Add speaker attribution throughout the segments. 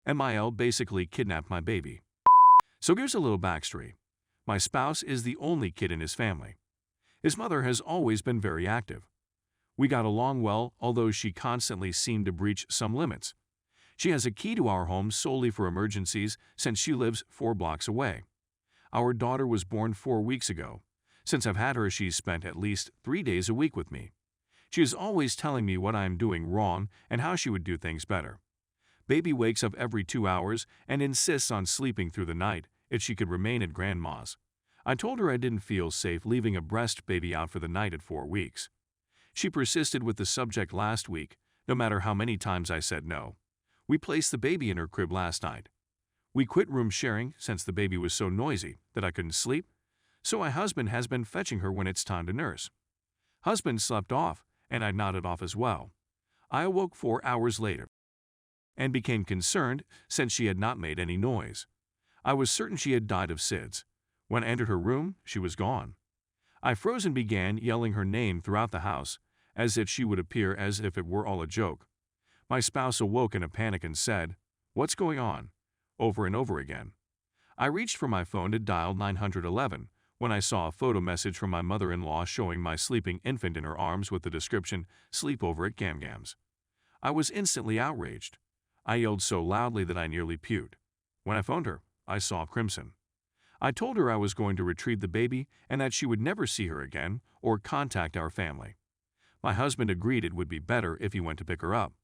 Speaker 1: MIL basically kidnapped my baby. So here's a little backstory. My spouse is the only kid in his family. His mother has always been very active. We got along well, although she constantly seemed to breach some limits. She has a key to our home solely for emergencies since she lives 4 blocks away. Our daughter was born 4 weeks ago. Since I've had her, she's spent at least 3 days a week with me. She is always telling me what I am doing wrong and how she would do things better. Baby wakes up every 2 hours and insists on sleeping through the night if she could remain at grandma's. I told her I didn't feel safe leaving a breast baby out for the night at 4 weeks. She persisted with the subject last week, no matter how many times I said no. We placed the baby in her crib last night. We quit room sharing since the baby was so noisy that I couldn't sleep, so my husband has been fetching her when it's time to nurse. Husband slept off, and I nodded off as well. I awoke 4 hours later and became concerned since she had not made any noise. I was certain she had died of SIDS. When I entered her room, she was gone. I froze and began yelling her name throughout the house, as if she would appear as if it were all a joke. My spouse awoke in a panic and said, "What's going on?" over and over again. I reached for my phone to dial 911 when I saw a photo message from my mother-in-law showing my sleeping infant in her arms with the description, "Sleepover at Gamgam's." I was instantly outraged. I yelled so loudly that I nearly puked. When I phoned her, I saw crimson. I told her I was going to retrieve the baby and that she would never see her again or contact our family. My husband agreed it would be better if he went to pick her up.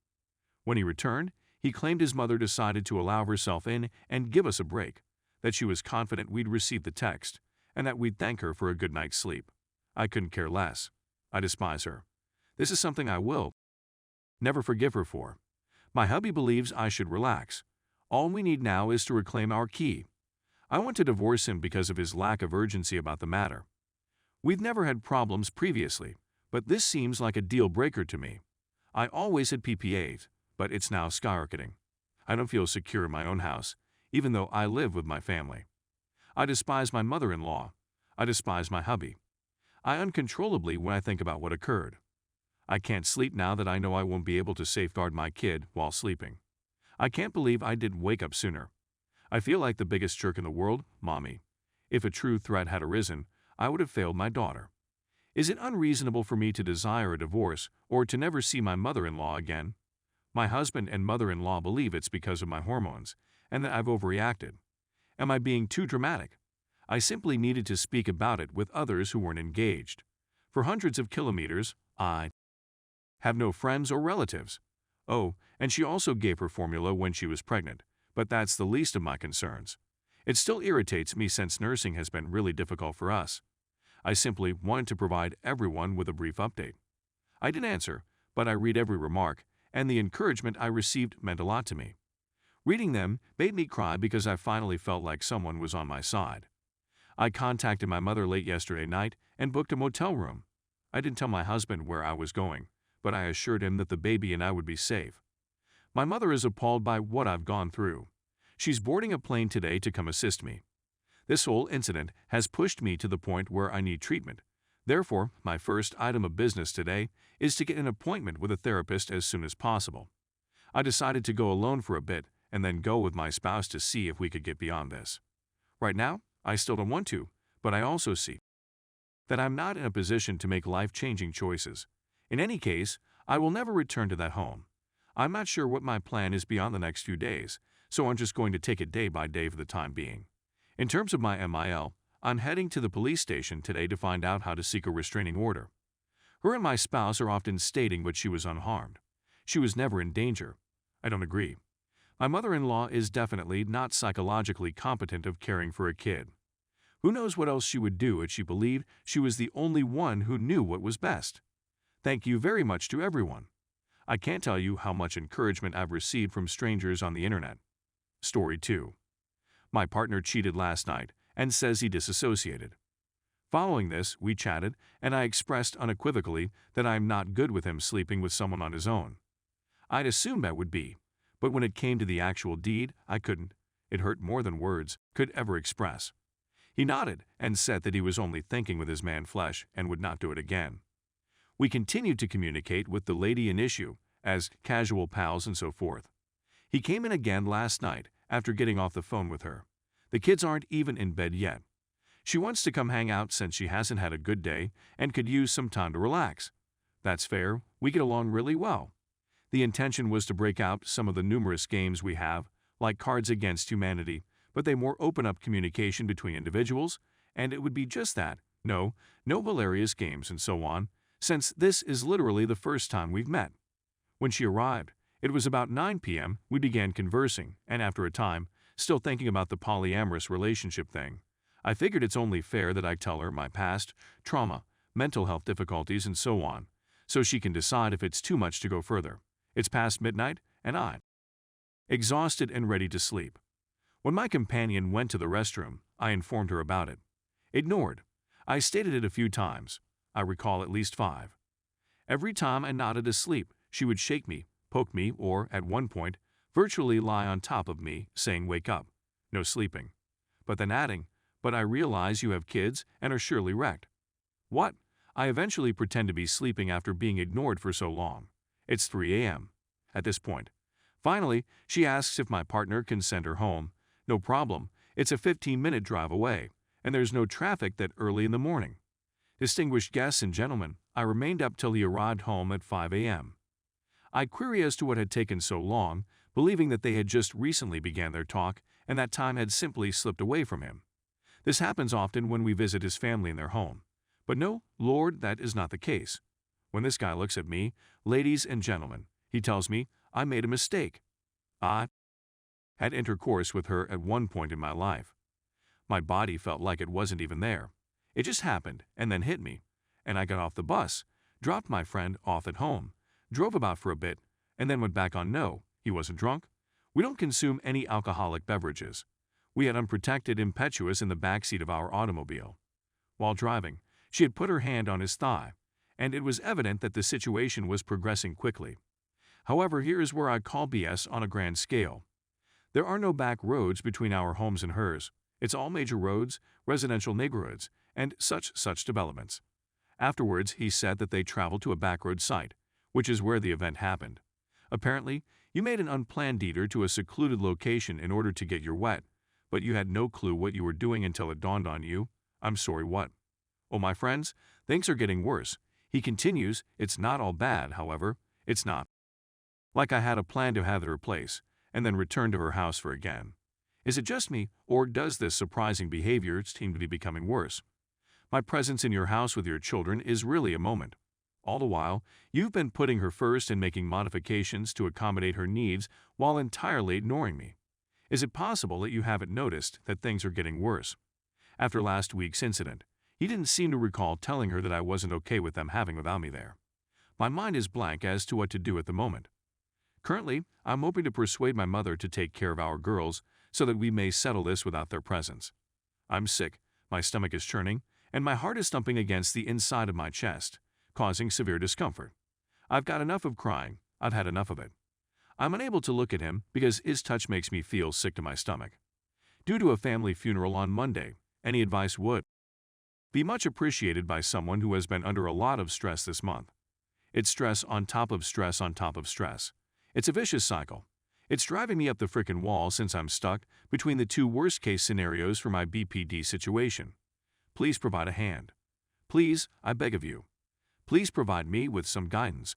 Speaker 1: When he returned, he claimed his mother decided to allow herself in and give us a break, that she was confident we'd receive the text, and that we'd thank her for a good night's sleep. I couldn't care less. I despise her. This is something I will never forgive her for. My hubby believes I should relax. All we need now is to reclaim our key. I want to divorce him because of his lack of urgency about the matter. We've never had problems previously, but this seems like a deal breaker to me. I always had PPAs, but it's now skyrocketing. I don't feel secure in my own house, even though I live with my family. I despise my mother-in-law. I despise my hubby. I uncontrollably when I think about what occurred. I can't sleep now that I know I won't be able to safeguard my kid while sleeping. I can't believe I didn't wake up sooner. I feel like the biggest jerk in the world, Mommy. If a true threat had arisen, I would have failed my daughter. Is it unreasonable for me to desire a divorce or to never see my mother-in-law again? My husband and mother-in-law believe it's because of my hormones and that I've overreacted. Am I being too dramatic? I simply needed to speak about it with others who weren't engaged. For hundreds of kilometers, I have no friends or relatives. Oh, and she also gave her formula when she was pregnant, but that's the least of my concerns. It still irritates me since nursing has been really difficult for us. I simply wanted to provide everyone with a brief update. I didn't answer, but I read every remark, and the encouragement I received meant a lot to me. Reading them made me cry because I finally felt like someone was on my side. I contacted my mother late yesterday night and booked a motel room. I didn't tell my husband where I was going, but I assured him that the baby and I would be safe. My mother is appalled by what I've gone through. She's boarding a plane today to come assist me. This whole incident has pushed me to the point where I need treatment. Therefore, my first item of business today is to get an appointment with a therapist as soon as possible. I decided to go alone for a bit and then go with my spouse to see if we could get beyond this. Right now, I still don't want to, but I also see that I'm not in a position to make life-changing choices. In any case, I will never return to that home. I'm not sure what my plan is beyond the next few days, so I'm just going to take it day by day for the time being. In terms of my MIL, I'm heading to the police station today to find out how to seek a restraining order. Her and my spouse are often stating that she was unharmed. She was never in danger. I don't agree. My mother-in-law is definitely not psychologically competent of caring for a kid. Who knows what else she would do if she believed she was the only one who knew what was best. Thank you very much to everyone. I can't tell you how much encouragement I've received from strangers on the internet. Story 2. My partner cheated last night and says he disassociated. Following this, we chatted, and I expressed unequivocally that I'm not good with him sleeping with someone on his own. I'd assumed that would be, but when it came to the actual deed, I couldn't. It hurt more than words could ever express. He nodded and said that he was only thinking with his man flesh and would not do it again. We continued to communicate with the lady in issue as casual pals and so forth. He came in again last night after getting off the phone with her. The kids aren't even in bed yet. She wants to come hang out since she hasn't had a good day and could use some time to relax. That's fair, we get along really well. The intention was to break out some of the numerous games we have, like Cards Against Humanity, but they more open up communication between individuals, and it would be just that, no hilarious games and so on, since this is literally the first time we've met. When she arrived, it was about 9 p.m. We began conversing, and after a time, still thinking about the polyamorous relationship thing, I figured it's only fair that I tell her my past, trauma, mental health difficulties, and so on, so she can decide if it's too much to go further. It's past midnight, and I'm exhausted and ready to sleep. When my companion went to the restroom, I informed her about it. Ignored. I stated it a few times. I recall at least 5. Every time I nodded asleep, she would shake me, poke me, or, at one point, virtually lie on top of me, saying, "Wake up. No sleeping." But then adding, "But I realize you have kids and are surely wrecked." What? I eventually pretend to be sleeping after being ignored for so long. It's 3 a.m. at this point. Finally, she asks if my partner can send her home. No problem, it's a 15-minute drive away, and there's no traffic that early in the morning. Distinguished guests and gentlemen, I remained up till he arrived home at 5 a.m. I query as to what had taken so long, believing that they had just recently began their talk and that time had simply slipped away from him. This happens often when we visit his family in their home. But no, Lord, that is not the case. When this guy looks at me, ladies and gentlemen, he tells me I made a mistake. I had intercourse with her at one point in my life. My body felt like it wasn't even there. It just happened and then hit me, and I got off the bus, dropped my friend off at home, drove about for a bit, and then went back on. No, he wasn't drunk. We don't consume any alcoholic beverages. We had unprotected impetuous in the backseat of our automobile. While driving, she had put her hand on his thigh, and it was evident that the situation was progressing quickly. However, here is where I call BS on a grand scale. There are no back roads between our homes and hers. It's all major roads, residential neighborhoods, and such developments. Afterwards, he said that they traveled to a backroad site, which is where the event happened. Apparently, you made an unplanned detour to a secluded location in order to get your wet, but you had no clue what you were doing until it dawned on you. I'm sorry, what? Oh, my friends, things are getting worse. He continues, it's not all bad, however. It's not like I had a plan to have at her place, and then return to her house for again. Is it just me, or does this surprising behavior seem to be becoming worse? My presence in your house with your children is really a moment. All the while, you've been putting her first and making modifications to accommodate her needs while entirely ignoring me. Is it possible that you haven't noticed that things are getting worse? After last week's incident, you didn't seem to recall telling her that I wasn't okay with them having without me there. My mind is blank as to what to do at the moment. Currently, I'm hoping to persuade my mother to take care of our girls so that we may settle this without their presence. I'm sick, my stomach is churning, and my heart is thumping against the inside of my chest, causing severe discomfort. I've got enough of crying. I've had enough of it. I'm unable to look at him because his touch makes me feel sick to my stomach. Due to a family funeral on Monday, any advice would be much appreciated by someone who has been under a lot of stress this month. It's stress on top of stress on top of stress. It's a vicious cycle. It's driving me up the frickin' wall since I'm stuck between the two worst-case scenarios for my BPD situation. Please provide a hand. Please, I beg of you. Please provide me with some guidance.